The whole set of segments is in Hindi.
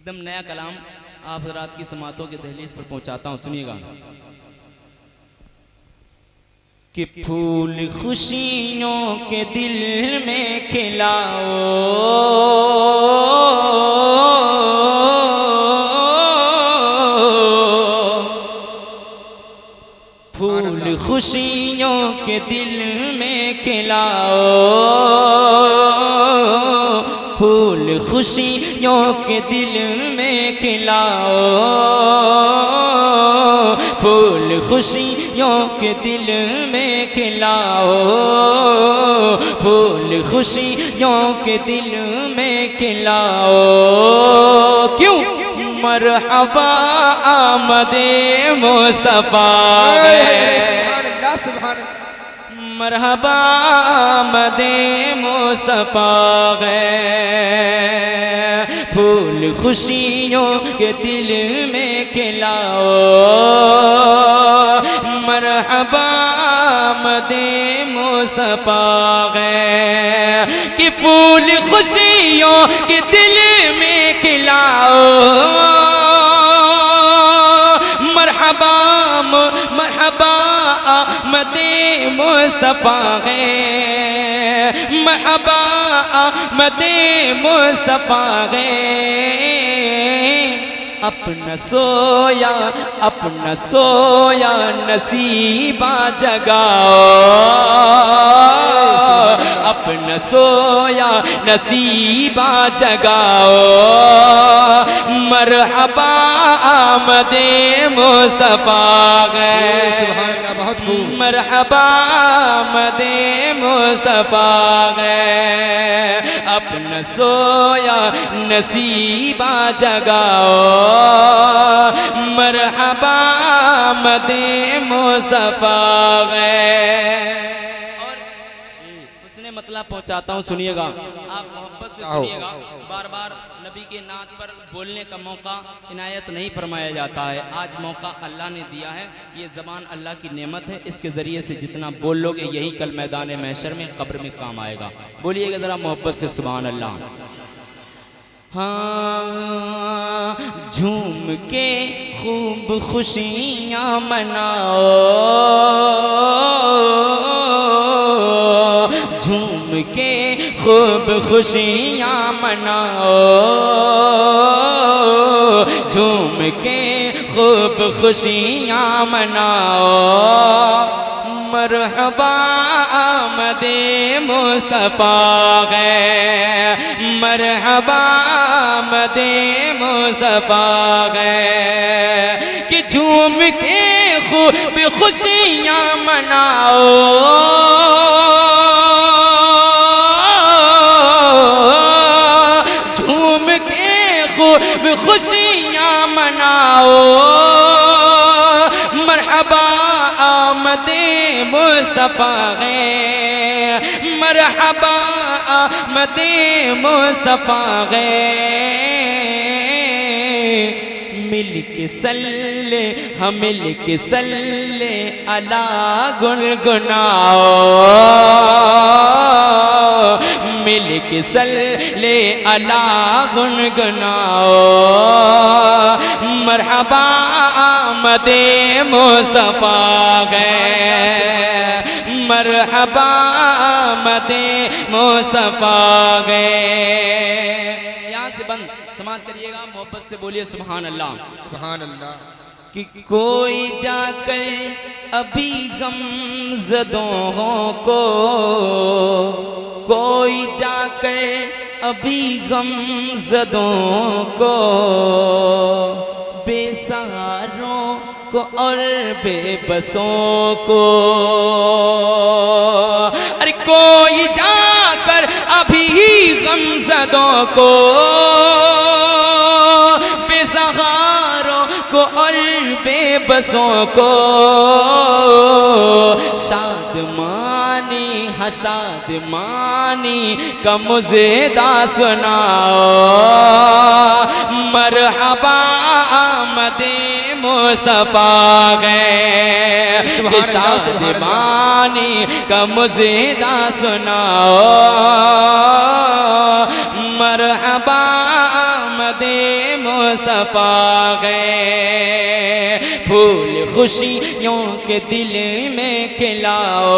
एकदम नया कलाम आप हज़रात की समातों के दहलीज पर पहुंचाता हूं, सुनिएगा। कि फूल खुशियों के दिल में खिलाओ, फूल खुशियों के दिल में खिलाओ, फूल खुशियों के दिल में खिलाओ, फूल खुशियों के दिल में खिलाओ, फूल खुशियों के दिल में खिलाओ। क्यों? मरहबा आमदे मुस्तफा, मरहबा आमदे मुस्तफा है। फूल खुशियों के दिल में खिलाओ, मरहबा आमदे मुस्तफा है। कि फूल खुशियों के दिल में खिलाओ, मरहबा मरहबा आमदे मुस्तफा है, मरहबा आमदे मुस्तफा है। अपना सोया नसीबा जगाओ, अपना सोया नसीबा जगाओ। मरहबा आमदे मुस्तफा है, सुभान अल्लाह, बहुत खूब। मरहबा आमदे मुस्तफा है। अपना सोया नसीबा जगाओ, मरहबा आमदे मुस्तफा है। और उसने मतलब पहुंचाता हूं, सुनिएगा आप मोहब्बत से सुनिएगा। बार बार नबी के नात पर बोलने का मौका इनायत नहीं फरमाया जाता है, आज मौका अल्लाह ने दिया है। ये ज़बान अल्लाह की नेमत है, इसके ज़रिए से जितना बोल लोगे यही कल मैदान महशर में कब्र में काम आएगा। बोलिएगा ज़रा मोहब्बत से सुभान अल्लाह। हाँ, झूम के खूब खुशियाँ मनाओ, झूम के खूब खुशियाँ मनाओ, झूम के खूब खुशियाँ मनाओ। मरहबा आमदे मुस्तफा है, मरहबा आमदे मुस्तफा है। कि झूम के खूब खुशियाँ मनाओ, झूम के खूब खुशियाँ मनाओ। मरहबा आमदे मुस्तफा है, मरहबा आमदे मुस्तफा है। मिल के सल्ले हम मिल के सल्ले अला गुनगुनाओ, मिल के सल्ले अला गुनगुनाओ। मरहबा आमदे मुस्तफा है, मरहबा आमदे मुस्तफा है। यहाँ से बंद समाप्त करिएगा, मोहब्बत से बोलिए सुभान अल्लाह, सुभान अल्लाह। कि कोई जाकर अभी गमज़दों को, कोई जाकर अभी गमज़दों को, बेसहारों को और बेबसों को। अरे कोई जाकर अभी गमज़दों को, बेसहारों को और बेबसों को। शादमानी शादमानी का मुज़ेदा सुनाओ। मरहबा आमदे मुस्तफा है, कि शादमानी का मुज़ेदा सुनाओ। मरहबा मुस्तफा गए, फूल खुशियों के दिल में खिलाओ,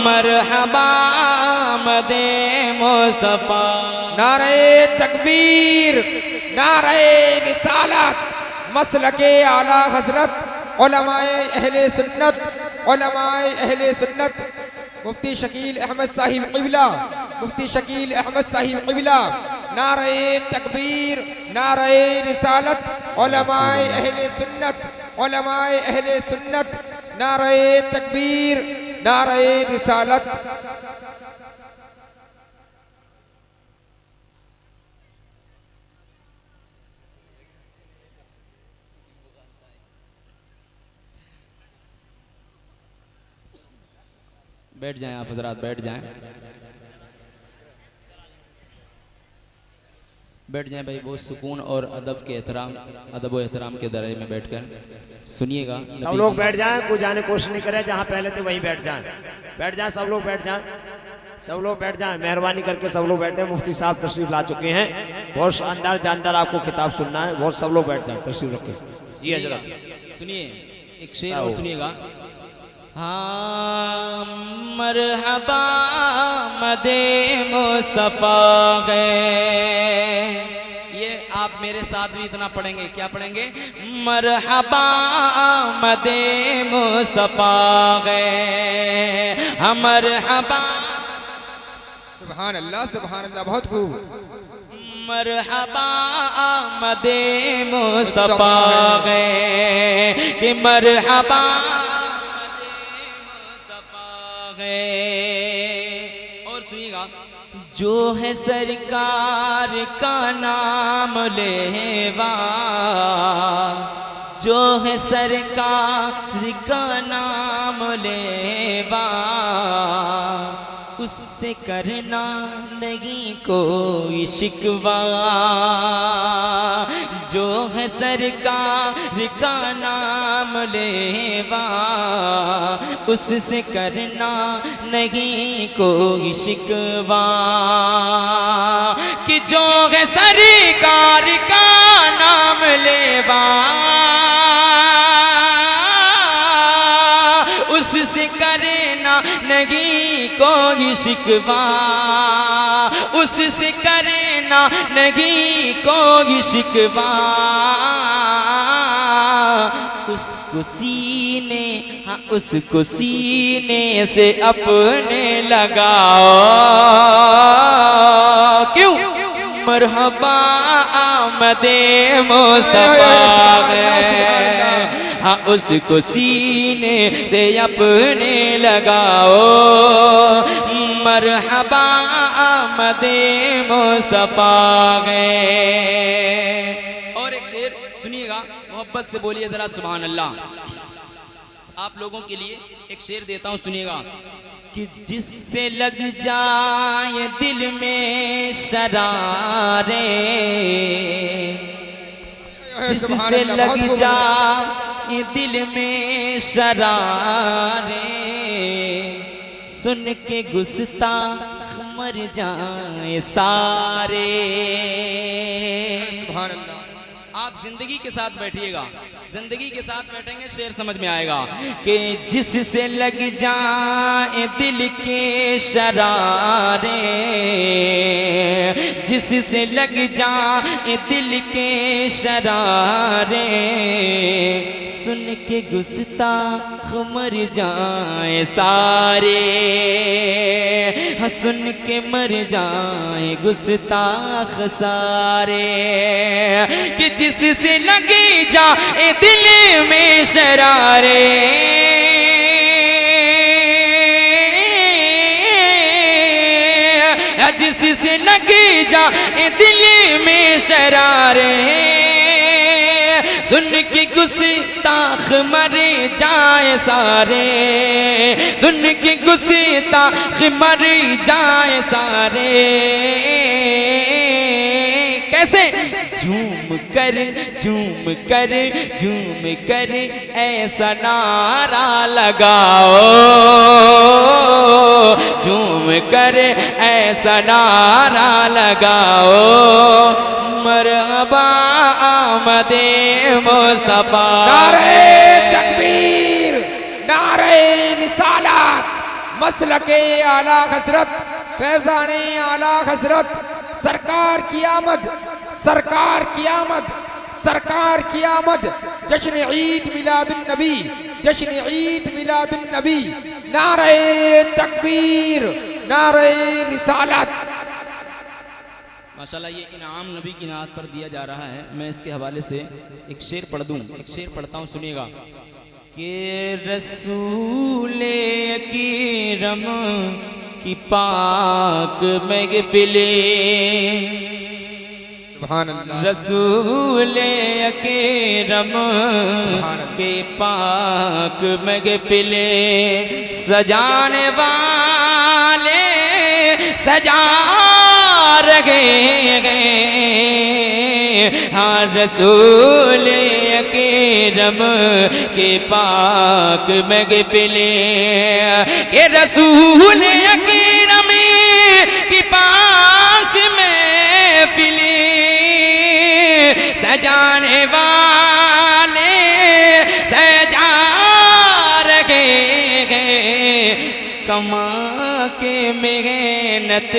मरहबा आमदे मुस्तफा। नारे तकबीर, नारे रिसालत, मसलके आला हजरत, उलमाए अहले सुन्नत, उलमाए अहले सुन्नत, मुफ्ती शकील अहमद साहिब क़िबला, मुफ्ती शकील अहमद साहिब क़िबला। नारे तकबीर, नारे रिसालत, उलमाए अहले सुन्नत, उलमाए अहले सुन्नत, नारे तकबीर, नारे रिसालत। बैठ जाएं आप हजरात, बैठ जाएं, बैठ जाएं भाई। बहुत सुकून और अदब के एहतराम, अदब व एहतराम के दायरे में बैठकर सुनिएगा। सब लोग बैठ जाएं, कोई जाने की कोशिश नहीं करे, जहाँ पहले थे वहीं बैठ जाएं, बैठ जाएं, सब लोग बैठ जाएं, सब लोग बैठ जाएं, मेहरबानी करके सब लोग बैठे। मुफ्ती साहब तशरीफ ला चुके हैं, बहुत शानदार जानदार आपको खिताब सुनना है, बहुत सब लोग बैठ जाएं, तशरीफ रखें। जी हजरत सुनिए एक शेर और सुनिएगा। हाँ मरहबा मदे मुस्तफा गए, ये आप मेरे साथ भी इतना पढ़ेंगे। क्या पढ़ेंगे? मरहबा मदे मुस्तफा गए, हम मरहबा। सुभान अल्लाह, सुभान अल्लाह, बहुत खूब। मरहबा मदे मुस्तफा गए कि मरहबा और सुनिएगा। जो है सरकार का नाम लेवा, जो है सरकार का नाम लेवा, उससे करना नहीं कोई शिकवा। जो है सरकार का नाम लेवा, उससे करना नहीं कोई शिकवा। कि जो है सरकार का नाम लेवा, उससे करना नहीं कोई शिकवा, उससे करना नहीं कोई शिकवा। उसको सीने, हाँ उसको सीने से अपने लगाओ। क्यों? मरहबा आमदे मुस्तफा गए, हाँ उसको सीने से अपने लगाओ। मरहबा आमदे मुस्तफा गए। और एक शेर सुनिएगा, मोहब्बत से बोलिए जरा सुभान अल्लाह। आप लोगों के लिए एक शेर देता हूँ, सुनिएगा। कि जिससे लग जाए दिल में शरारे, जिससे लग जाए दिल में शरारे, सुन के गुस्ताख मर जाए सारे। सुभान अल्लाह। आप जिंदगी के साथ बैठिएगा, जिंदगी के साथ बैठेंगे शेर समझ में आएगा। कि जिससे लग जाए दिल के शरारे, जिससे लग जाए दिल के शरारे, सुन के गुस्ताख मर जाए सारे, सुन के मर जाए गुस्ताख सारे। कि जिससे लगे जाए दिल में शरारे, जिससे लगे जाए दिल में शरारे, सुन के गुस्ताख मर जाए सारे, सुन के गुस्ताख मर जाए सारे। कैसे? झूम कर ऐसा नारा लगाओ, झूम कर ऐसा नारा लगाओ, मरहबा आमदे मुस्तफा। नारे तकबीर, नारे रिसालत, मसलके आला हजरत, फैजाने आला हजरत, सरकार की आमद, सरकार की आमद, सरकार की आमद। जश्न ईद मिलादुन नबी, जश्न ईद मिलादुन नबी। नारे तकबीर, नारे रिसालत। माशाल्लाह ये इनाम नबी की नात पर दिया जा रहा है। मैं इसके हवाले से एक शेर पढ़ दूं, एक शेर पढ़ता हूँ, सुनिएगा कि रसूले अकीरम की पाक महफिले, सुभान अल्लाह, रसूले अकीरम के पाक महफिले, सजाने वाले सजा रहे हाँ रसूल अकीरम के पाक महफिले, के रसूल अकीरम की पाक महफिले, सजाने वाले सजा रहे कमा के मेहनत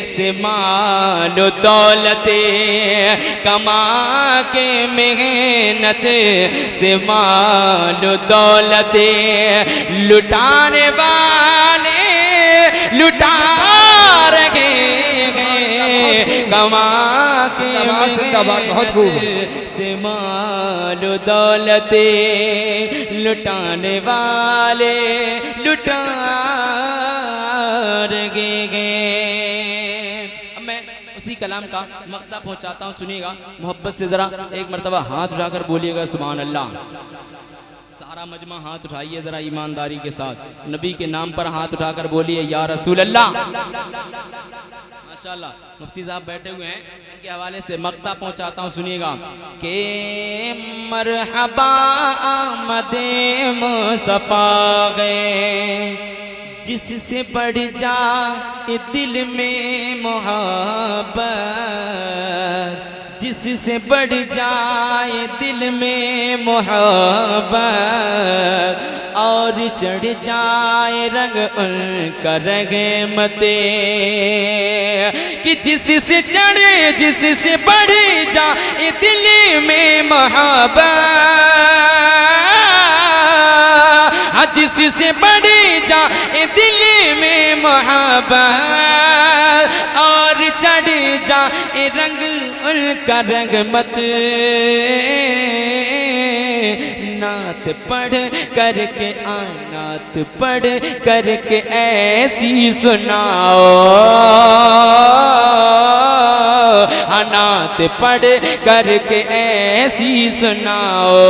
से मालो दौलते, कमा के मेहनत से मालो दौलते, लुटाने वाले लुटा रहे कमा के मेहनत से मालो दौलते, लुटाने वाले लुटा गए। अब मैं उसी कलाम का मक्ता पहुंचाता हूं, सुनिएगा मोहब्बत से, जरा एक मर्तबा हाथ उठाकर बोलिएगा सुभान अल्लाह। सारा मजमा हाथ उठाइए जरा ईमानदारी के साथ, नबी के नाम पर हाथ उठाकर बोलिए या रसूल अल्लाह। माशाल्लाह मुफ्ती साहब बैठे हुए हैं, इनके हवाले से मक्ता पहुंचाता हूं, सुनिएगा के मरहबा आमदे मुस्तफा गए, जिससे बढ़ जाए दिल में मोहब्बत, जिससे बढ़ जाए दिल में मोहब्बत, और चढ़ जाए रंग उनका रहमते, कि जिससे चढ़े जिससे बढ़ जाए दिल में मोहब्बत, जिससे बढ़ जाए दिल में मोहब्बत, और चढ़ जाए रंग उनका रंगमत, नात पढ़ करके नात पढ़ करके ऐसी सुनाओ, नात पढ़ करके ऐसी सुनाओ,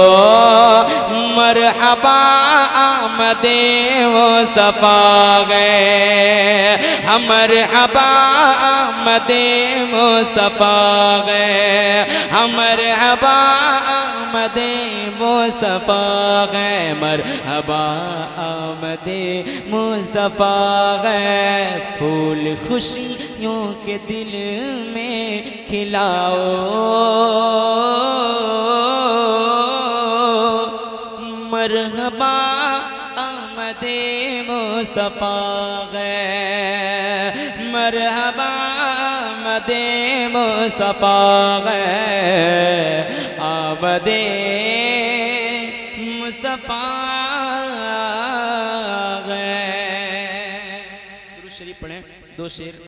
मरहबा आमदे मुस्तफा गए, मरहबा आमदे मुस्तफा गए, मरहबा आमदे मुस्तफा गए, मरहबा आमदे मुस्तफा गए, फूल खुशियों के दिल में खिलाओ, मरहबा आमदे मुस्तफा गए, मरहबा आमदे मुस्तफा गए, आमदे मुस्तफा गए। दुरूद शरीफ पढ़ें, दो शेर।